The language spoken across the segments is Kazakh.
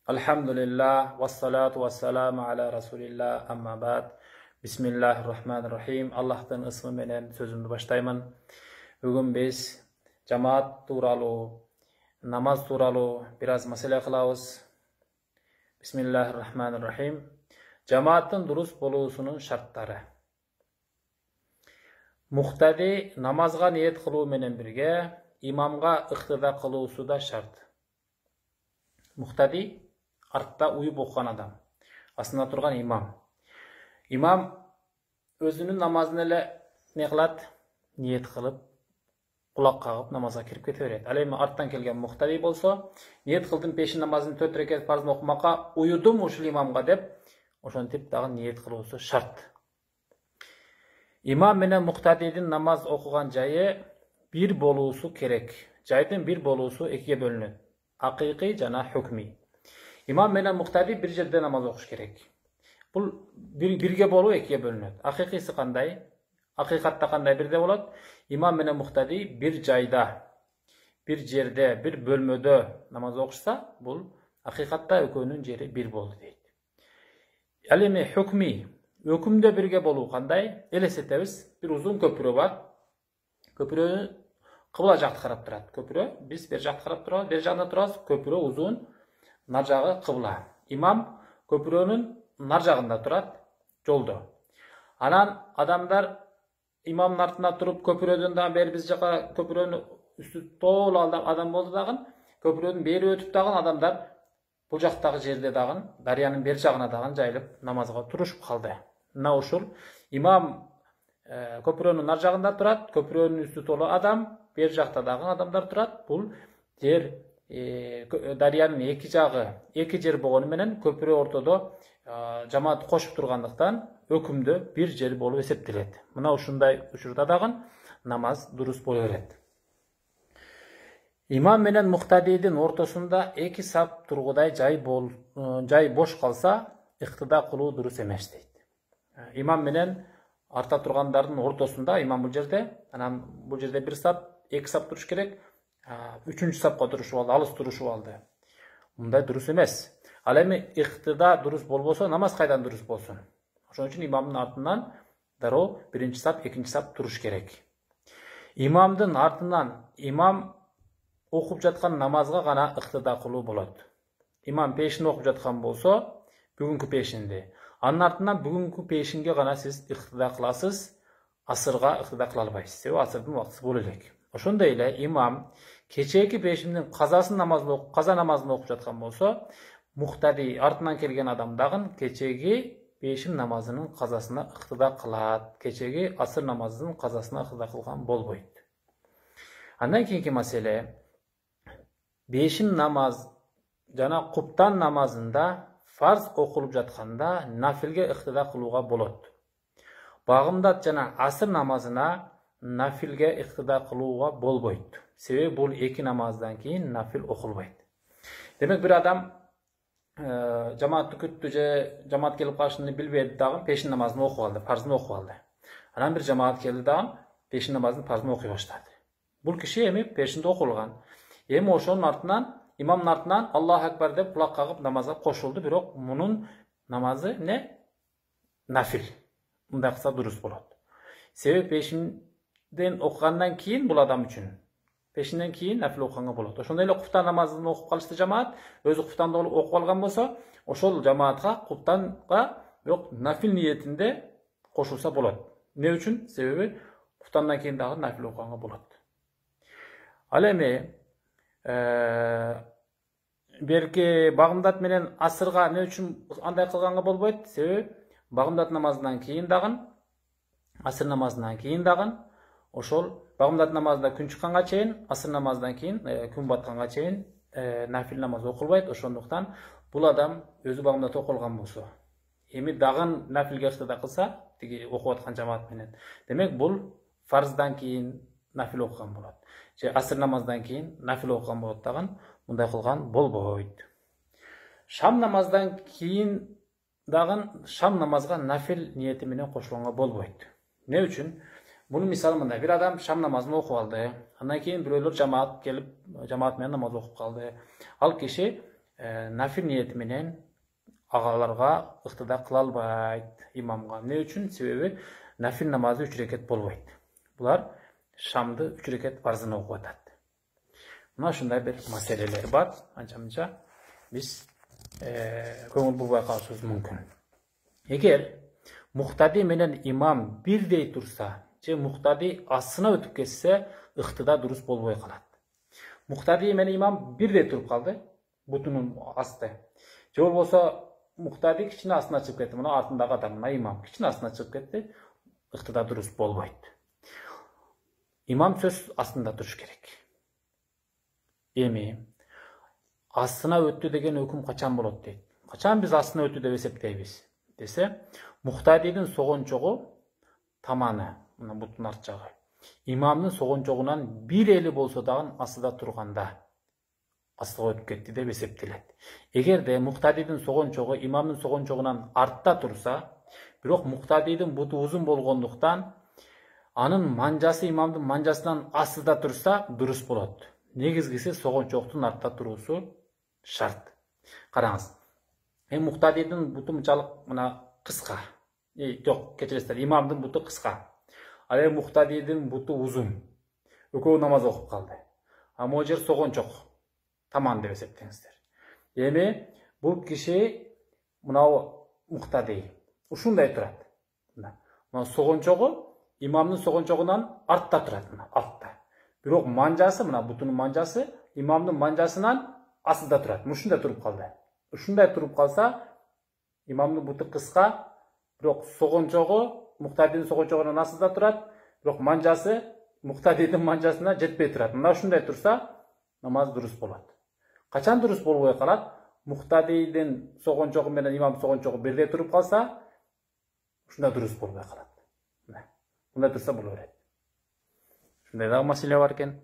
Alhamdulillah, vassalatu vassalamu ala rasulillah, amma ba'd. Bismillahirrahmanirrahim. Allah'tan ismi menen sözümdü başlayman. Bugün biz cemaat turalı, namaz turalı biraz mesele kılavuz. Bismillahirrahmanirrahim. Cemaatin durus bolusunun şartları. Muhtadi namazga niyet kıluu menen birge, imamga iktida kılıusu da şart. Muhtadi artta uyup okuyan adam. Aslında turgan imam. İmam özünün namazını ele ne kılat? Niyet kılıp, kulak kağıp namaza kirip kete. Al endi arttan kelgen muhtadi bolsa, niyet kıldım peşin namazını 4 rekat farzını okumaka uyudum uşul imamga dep, oşontip dagı niyet kılıusu şart. İmam menen muhtadidin namaz okugan jayı bir boluusu kerek. Jaydın bir boluusu ekiye bölünөт. Hakiki jana hukmi. İmam menen muhtadi bir jerde namaz okuş kerek. Bul birge boluu ekiye bölünөт. Hakikisi kanday? Hakikatta kanday birde bolat? İmam menen muhtadi bir jayda, bir jerde, bir bölmödө namaz okuşsa, bul hakikatta ekөөнүн jeri bir boldu deyt. Al endi hukmi, ökümde birge boluu kanday? Elesetebиz, bir uzun köprü var. Köprü kıbla jakты karap turat. Köprü biz bir jakты karap turabız, bir jagында turabız. Köprü uzun, nar jagı kıbla. İmam köprünün nar jagында turat, joldo. Anan adamlar imamın artına turup köprüdөн dagы beri biz jaka köprünün üstü tol adam boldu dagın. Köprünün beri ötüp dagın adamlar bu jaktagı jerde dagın, daryanın beri jagına dagın jayılıp namazga turuşup kaldı. Mına uşul imam köprünün nar jagında turat, köprünün üstü tolu adam, bir jakta dagı adamlar turat. Bul jer daryanın iki jagı, iki jer болгону менен köprü ortada cemaat koşup turgandыкtan ökümdü bir jer bolup eseptilet. Mına uşunday uçurda dagın namaz durus bola beret. İmam menen muhtadidin ortasında iki sap turguday jay boş kalsa iktida kılуу durus emes deyt. İmam menen arta turgandardın ortasında imam bu jerde, anan bu jerde bir sap, iki sap turuş kerek. Üçüncü sapka duruşu aldı, alыс duruşu aldı. Bunday durus emes. Al endi iktida durus bolboso, namaz kaydan durus bolsun. Oşon üчүн imamdın артынан daroo birinci sap, ikinci sap turuş kerek. İmamdın артынан imam okup жаткан namazga gana iktida kılуу bolot. İmam peşini okup жаткан bolsa, bugünkü peşinde. Anın артынан bugünkü peşinge gana siz iktida kılasız, asırga iktida kıla albayсыз. Себеби asırdın vakti bol elek. Oşonda ile imam keçeki peşimden kaza namazını okup жаткан bolsa, muhtadi артынан kelgen adam dagın keçeki peşim namazının kazasına iktida kılat. Keçeki asır namazının kazasına iktida kılgan bolboyt. Andan keyinki mesele, beşim namaz jana kuptan namazında farz okulup jatkanda nafilge iktida kılууga bolot. Bagımdat jana asır namazına nafilge iktida kılууga bolboyt. Sebebi bul iki namazdan keyin nafil okulbayt. Demek bir adam cemaat küttü, cemaat gelip karşını bilbedi dağın peşin namazını okup aldı, farzını okup aldı. Anan bir cemaat geldi dağın peşin namazını farzını okuy başladı. Bul kişi emi peşinde okulgan. Emi oşonun артынан, imamın артынан Allahu Ekber dep kulak kağıp namaza koşuldu. Birok bunun namazı ne? Nafil. Bunday kısa durus bolat. Sebebi peşinden okugandan keyin bul adam üçün. Peşinden keyin nafil okuganga bolat. Oşonda ele kuftan namazını okup kalıştı cemaat. Özü kuftanda okup algan bolsa, oşol cemaatga kuftanga yok nafil niyetinde koşulsa bolat. Ne üçün? Sebebi kuftandan keyin dagı nafil okuganga bolat. Al endi belki bagımdat menen asırga ne üçün андай kılганга bolboyt? Sebebi bagımdat namazından keyin dagın, asır namazından keyin dagın, oşol bagımdat namazında gün çıkkanга çeyin, asır namazdan keyin gün batkanga çeyin nafil namaz okulbayt. Oşonduktan bul adam özü bagımdat okulgan bolsa, emi dagın nafilge iktida kılsa, tigi okup atkan cemaat menen. Demek bul farzdan keyin nafil okugan bolat. Asır namazdan keyin nafil okugan bolat dagın, bunday kılgan bolboyt. Şam namazdan keyin dagın şam namazga nafil niyeti menen koşulганга bolboyt. Ne üçün? Bunun misali mınday, bir adam şam namazını okup aldı. Andan keyin biröylөр cemaat gelip cemaat menen namaz okup kaldı. Al kişi нафил ниети менен агаларга ыктыда кыла албайт имамга. Эмне үчүн? Себеби нафил намазы 3 рекет болбойт. Булар шамды 3 рекет фарзын окуп атат. Мына ушундай бир маселелер бар. Анча-мынча биз көңүл бурбай калышыбыз мүмкүн. Эгер муктади менен имам бирдей турса, же муктади астына өтүп кетсе, ыктыда дурус болбой калат. Муктади менен имам бирдей туруп калды, бутунун асты. Же болбосо муктади кичине астына чыгып кетти, мына артындагы адам, мына имам кичине астына чыгып кетти, ыктыда дурус болбойт. Имам сөз астында туруш керек. Эми астына өттү деген өкүм качан болот дейт. Качан биз астына өттү деп эсептейбиз десе, муктадидин согончогу таманы, мына бутун арт жагы, имамдын согончогунан бир эли болсо дагы астыда турганда астыга өтүп кетти деп эсептелет. Эгерде муктадидин согончогу имамдын согончогунан артта турса, бирок муктадидин буту узун болгондуктан анын манжасы имамдын манжасынан астыда турса, дурус болот. Негизгиси согончоктун артта туруусу шарт. Караңыз. Муктадидин буту мынчалык мына кыска. Жок, кечиресиздер, имамдын буту кыска. Ал муктадидин буту узун. Экөө намаз окуп калды. Могу жер согончок. Таман деп эсептеңиздер. Эми бул киши мынау муктади ушундай турат. Мына согончогу имамдын согончогунан артта турат, мына артта. Бирок манжасы, мына бутунун манжасы имамдын манжасынан астыда турат. Ушундай туруп калды. Ушундай туруп калса, имамдын буту кыска, бирок согончогу муктадидин согончогунан астыда турат, бирок манжасы муктадидин манжасына жетпей турат. Мына ушундай турса, намаз дурус болот. Качан дурус болбой калат? Муктадидин согончогу менен имам согончогу бирдей туруп калса, ушундай дурус болбой калат. Мындай турса боло берет. Ушундай дагы маселе бар экен.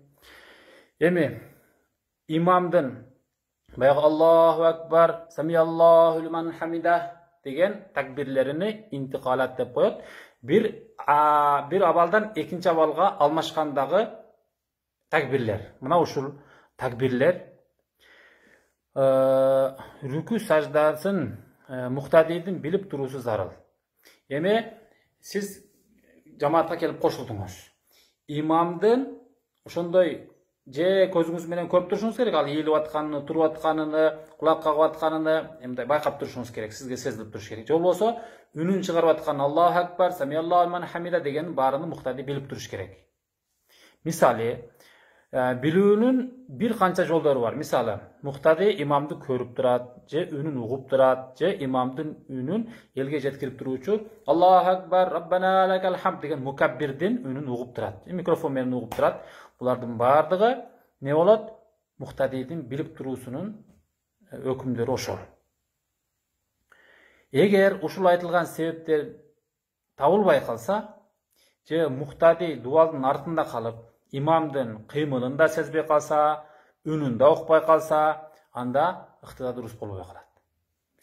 Эми имамдын баягы Аллаху акбар, самиаллаху лиман хамида деген такбирлерини интикалат деп коет. Bir абалдан экинчи абалга алмашкандагы такбирлер. Мына ушул такбирлер рүкү саждасын муктадидин билип туруусу зарыл. Эми сиз жамаатка келип кошулдуңуз. Имамдын ошондой же көзүңүз менен көрүп турушуңуз керек, ал ийилип атканын, туруп атканын, кулак кагып атканын мындай байкап турушуңуз керек, сизге сезилип туруш керек. Же болбосо үнүн чыгарып аткан Аллаху акбар, самиаллаху лиман хамида деген баарын муктади билип туруш керек. Мисалы, билүүнүн бир канча жолдору бар. Мисалы, муктади имамды көрүп турат, же үнүн угуп турат, же имамдын үнүн элге жеткирип туруучу Аллаху акбар, раббана лакал хамд деген мукаббирдин үнүн угуп турат. Микрофон менен угуп турат. Булардын бардыгы не болот? Муктадидин билип туруусунун өкүмдөрү ошол. Эгер ушул айтылган себептер табылбай калса, же муктади дубалдын артында калып, имамдын кыймылын да сезбей калса, үнүн да укпай калса, анда ыктыда дурус болбой калат.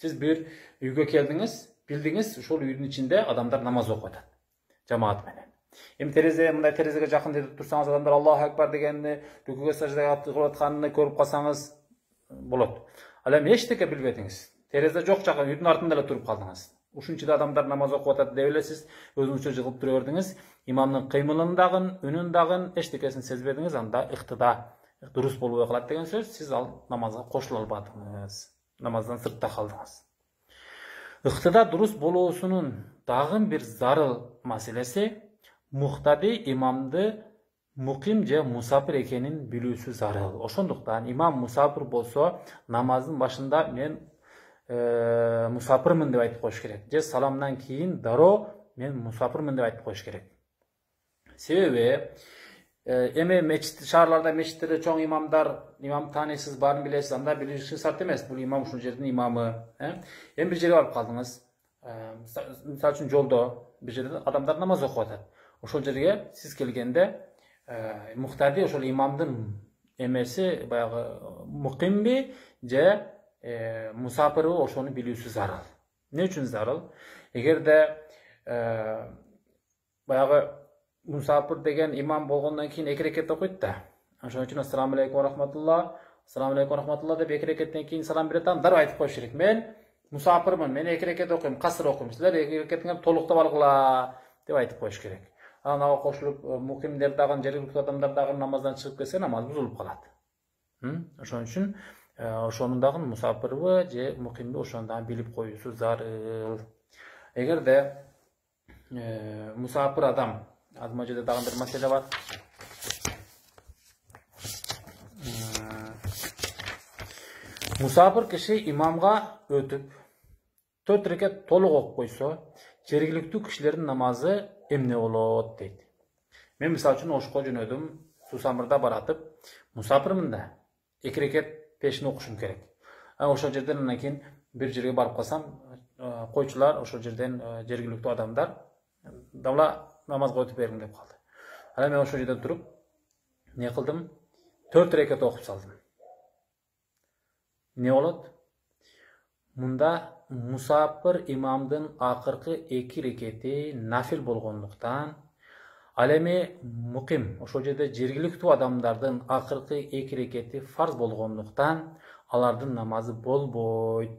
Сиз бир үйгө келдиңиз, билдиңиз, ушул үйдүн ичинде адамдар намаз окуп атат, жамаат менен. Эми мындай терезеге жакын жерде турсаңыз, адамдар Аллаху акбар дегенди, рүкүгө саждага кылып атканын көрүп калсаңыз болот. Ал эми эчтеке билбедиңиз. Терезе жок жакын үйдүн артында эле туруп калдыңыз. Ушунчада адамдар намаз окуп атат деп эле сиз өзүңүзчө жыгылып тура бердиңиз. Имамдын кыймылын дагы, үнүн дагы эчтекесин сезбедиңиз, анда ыктыда дурус болбой калат деген сөз. Сиз ал намазга кошула албадыңыз. Намаздан сыртта калдыңыз. Ыктыда дурус болуусунун дагы бир зарыл маселеси муктади имамды муким же мусафир экенин билүүсү зарыл. Ошондуктан имам мусафир болсо, намаздын башында мен мусафирмин деп айтып коюш керек. Же саламдан кийин дароо мен мусафирмин деп айтып коюш керек. Себеби эми мечит шаарларда, мечиттерде чоң имамдар, имам таанисиз, баарын билесиз, анда билишиңиз шарт эмес. Бул имам ушул жердин имамы. Эми бир жерге барып калдыңыз. Мисалы үчүн жолдо бир жерде адамдар намаз окуп атат. Ошол жерге сиз келгенде муктади ошол имамдын эмеси баягы мукимби же мусафирби ошону билүүсү зарыл. Эмне үчүн зарыл? Эгерде баягы мусафир деген имам болгондон кийин 2 рекет окуйт да. Ошон үчүн ассаламу алейкум ва рахматуллах, Assalamu alaikum rahmatullah деп 2 рекеттен кейін салам бере атам, дарып айтып коюш керек. Мен мусапирмын, мен 2 рекет окуйм, касыр окуйм. Силер 2 рекетиңерди толуктап алгыла деп айтып коюш керек. Анага кошулуп мукимдер дагы, жергиликтүү адамдар дагы намаздан чыгып кетсе, намаз бузулуп калат. Ошон үчүн ошонун дагы мусапирбы же мукимби ошондо билип коюусу зарыл. Эгерде мусапир адам, мына жерде дагы бир маселе бар. Musafir kişi imamga ötüp 4 reket толук окуп койсо, жергиликтүү кишилердин намазы эмне болот дейт. Мен мисалы үчүн Ошко жөнөдүм, Сусамырда баратып, мусапирмин да 2 рекет пешин окушум керек. Ошол жерден андан кийин бир жерге барып калсам, койчулар, ошол жерден жергиликтүү адамдар давла намазга өтүп бергин деп калды. Ана мен ошол жерден туруп не кылдым? 4 рекет окуп салдым. Ne olot? Munda musafir imamdın akırkı 2 reketi nafil bolğonluktan, alemi mukim, oşo jerde жергиликтүү adamdardın akırkı 2 reketi farz bolğonluktan, alardın namazı bolboyt.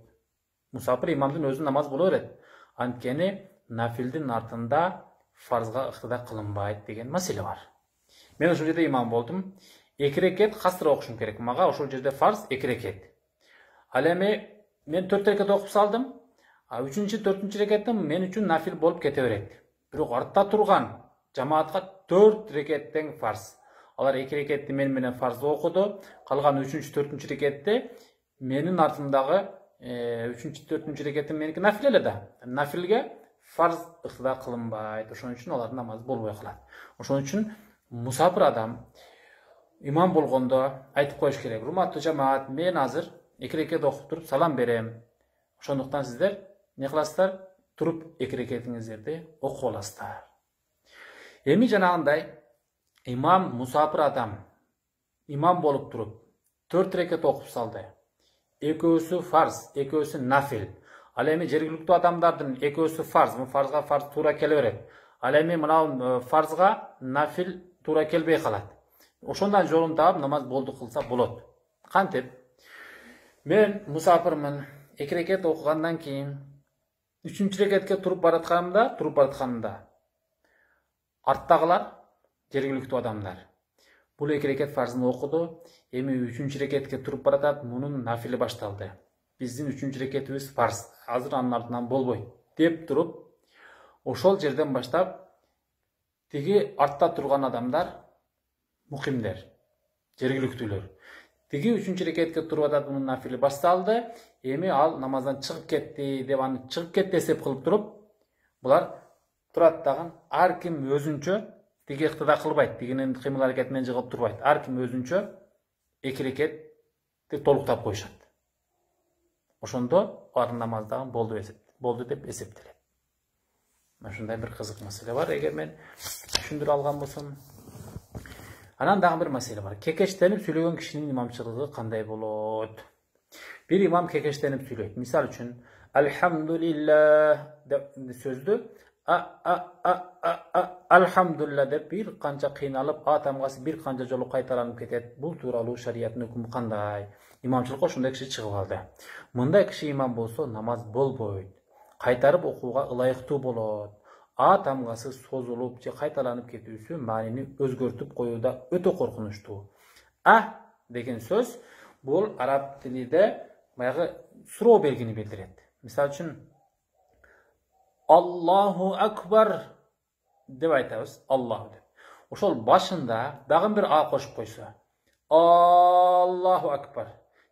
Musafir imamdın özü namaz bolu beret. Antkeni nafildin артында farzga ıqtida kılınbayt degen masele var. Men oşo jerde imam boldum. 2 reket kasır okuşum kerek. Maga oşo jerde farz 2 reket. Alemi men 4 reket okup saldım. 3-4 rekettim men üçün nafil bolup kete berет. Бирок артта турган жамаатка 4 рекеттен farz. Алар 2 рекетти мен менен farz окуду. Калган 3-4 рекетти менин артымдагы 3-4 рекети меники нафил эле да. Нафилге farz ыксыда кылынбайт. Ошон үчүн алардын намазы болбой калат. Ошон үчүн мусапир адам имам болгондо айтып коюш керек. Урматтуу жамаат, мен азыр 2 рекет окуп туруп салам берем. Ошондуктан сиздер не кыласыздар? Туруп 2 рекетиңиздерди окуп аласыздар. Эми жанагындай имам мусапир адам имам болуп туруп 4 рекет окуп салды. Экөөсү фарз, экөөсү нафил. Ал эми жергиликтүү адамдардын экөөсү фарз, фарзга фарз туура келе берет. Ал эми мына фарзга нафил туура келбей калат. Ошондон жолун таап намаз болду кылса болот. Кантип? Мен мусапирмин, 2 рекет окугандан кийин 3-чү рекетке туруп баратканымда арттагылар жергиликтүү адамдар бул 2 рекет фарзын окуду, эми 3-чү рекетке туруп баратат, мунун нафили башталды. Биздин 3-чү рекетибиз фарз, азыр анын артынан болбойт деп туруп, ошол жерден баштап тиги артта турган адамдар мукимдер, жергиликтүүлөр. Тиги 3-чү рекетке туруп атат, мунун нафили башталды. Эми ал намаздан чыгып кетти деп аны чыгып кетти эсеп кылып туруп, булар турат дагы ар ким өзүнчө тиги ыктыда кылбайт, тигинин кыймыл аракети менен жыгып турбайт. Ар ким өзүнчө 2 рекетти толуктап коюшат. Ошондо алардын намазы дагы болду деп эсептелет. Ошондой бир кызык маселе бар, эгер мен түшүндүрө алган болсом. Анан дагы бир маселе бар. Кекештенип сүйлөгөн кишинин имамчылыгы кандай болот? Bir imam кекештенип сүйлөйт. Мисал үчүн, "Алхамдулилlah" деп сөздү "Алхамдулилlah" деп бир канча кыйналып, тамгасы бир канча жолу кайталанып кетет. Бул тууралуу шарияттын өкүмү кандай? Имамчылыкка ошондой киши чыгып алды. Мындай киши имам болсо намаз болбойт. Кайтарып окууга ылайыктуу болот. Тамгасы созулуп же кайталанып кетүүсү маанини өзгөртүп коюуда өтө коркунучтуу. Деген сөз бул араб тилинде баягы суроо белгини билдирет. Мисалы үчүн Аллаху акбар деп айтабыз, Аллах деп. Ошол башында дагы бир кошуп койсо, Аллаху акбар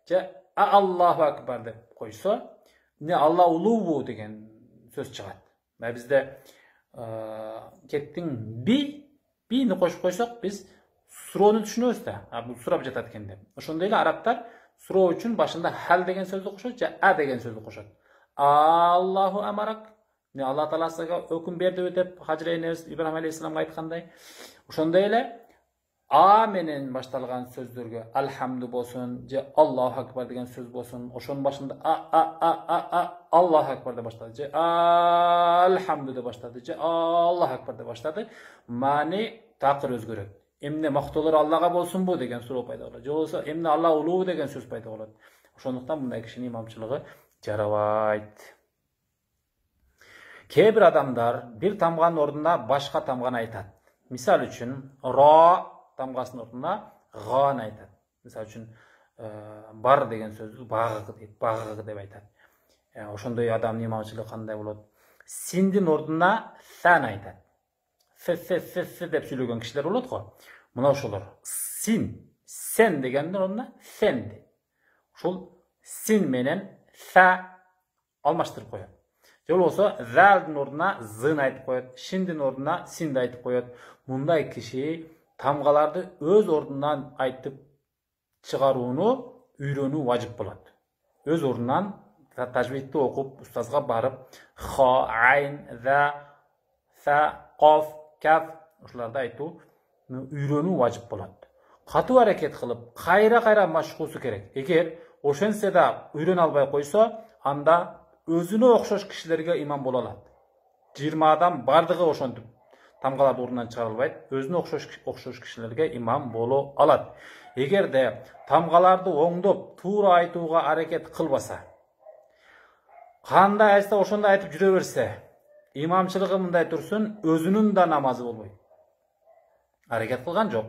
же Аллаху акбар деп койсо, не Алла улуубу деген сөз чыгат. Бизде кеттиң бини кошуп койсок, биз суроону түшүнөбүз да. Бул сурап жатат экен деп. Ошондой эле арабтар суроо үчүн башында хал деген сөздү кошот же деген сөздү кошот. Аллаху амарак, не Алла Таала сага өкүм бердиби деп Хажра энебиз Ибрахим алейхиссаламга айткандай. Ошондой эле менен башталган сөздөргө алхамду болсун же Аллаху акбар деген сөз болсун, ошонун башында Аллаху акбар деп баштады же алхамду деп баштады же Аллаху акбар деп баштады, маани такыр өзгөрөт. эмне мактоолор Аллага болсунбу деген суроо пайда болот. Же болбосо эмне Алла улуу деген сөз пайда болот. Ошондуктан мындай кишинин имамчылыгы жарабайт. Кээ бир адамдар бир тамганын ордуна башка тамганы айтат. Мисал үчүн ра тамгасынын ордуна ганы айтат. Мисал үчүн бар деген сөздү багы дейт, багы деп айтат. Ошондой адамдын имамчылыгы кандай болот? Синдин ордуна сан айтат. Ф деп сүйлөгөн кишилер болот го. Мына ошолор син, сен дегендин ордуна сен дейт. Ошол син менен фа алмаштырып коет. Же болбосо залдын ордуна зын айтып коет, шиндин ордуна синди айтып коет. Мындай киши тамгаларды өз ордунан айтып чыгарууну үйрөнүү важип болот. Өз ордунан тажвидти окуп, устазга барып, ха, айн, за, са, қоф, каф ушуларды айтуу үйрөнүү важип болот. Катуу аракет кылып, кайра машкусу керек. Эгер ошентсе да үйрөнө албай койсо, анда өзүнө окшош кишилерге имам боло алат. 20 адам бардыгы ошентип тамгаларды ордунан чыгара албайт, өзүнө окшош кишилерге имам боло алат. Эгерде тамгаларды оңдоп, туура айтууга аракет кылбаса, кандай айтса ошондой айтып жүрө берсе, имамчылыгы мындай турсун, өзүнүн да намазы болбойт. Аракет кылган жок.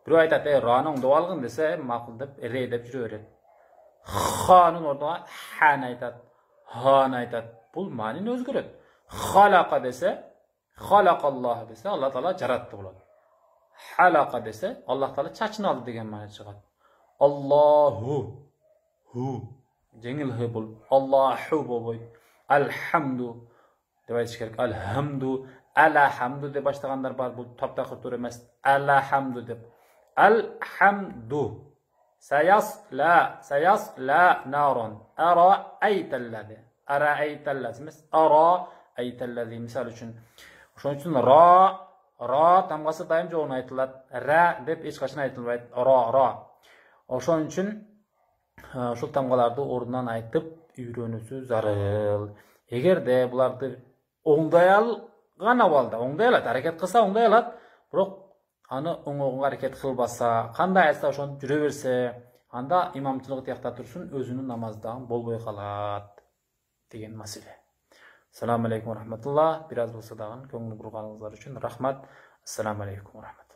Бирөө айтат, раны оңдоп алгын десе, макул деп, ре деп жүрө берет. Ханын ордуна хан айтат, хан айтат. Бул маанин өзгөрөт. Халака десе, халакаллах десе, Алла Таала жаратты болот. Халака десе, Аллах Таала чачын алды деген маани чыгат. Аллаху, жеңил х бул. Аллаху болбойт. Алхамду деп айтыш керек. Алхамду, алхамду деп баштагандар бар. Бул таптакыр туура эмес. Алхамду деп. Алхамду. Sayasla narun. Ara'aytallazi. Ara'aytallazi эмес. Ara'aytallazi мисал үчүн. Ошон үчүн ра тамгасы дайым жоон айтылат. Ра деп эч качан айтылбайт. Ра. Ошон үчүн ушул тамгаларды ордунан айтып үйрөнүүсү зарыл. Эгерде буларды оңдай алган абалда, оңдай алат, аракет кылса оңдай алат, бирок аны оңогонго аракет кылбаса, кандай айтса ошону жүрө берсе, анда имамчылыгы тиякта турсун, өзүнүн намазы дагы болбой калат деген маселе. Ассаламу алейкум рахматулла. Бир аз болсо дагы көңүл бурганыңыздар үчүн рахмат. Ассаламу алейкум рахмат.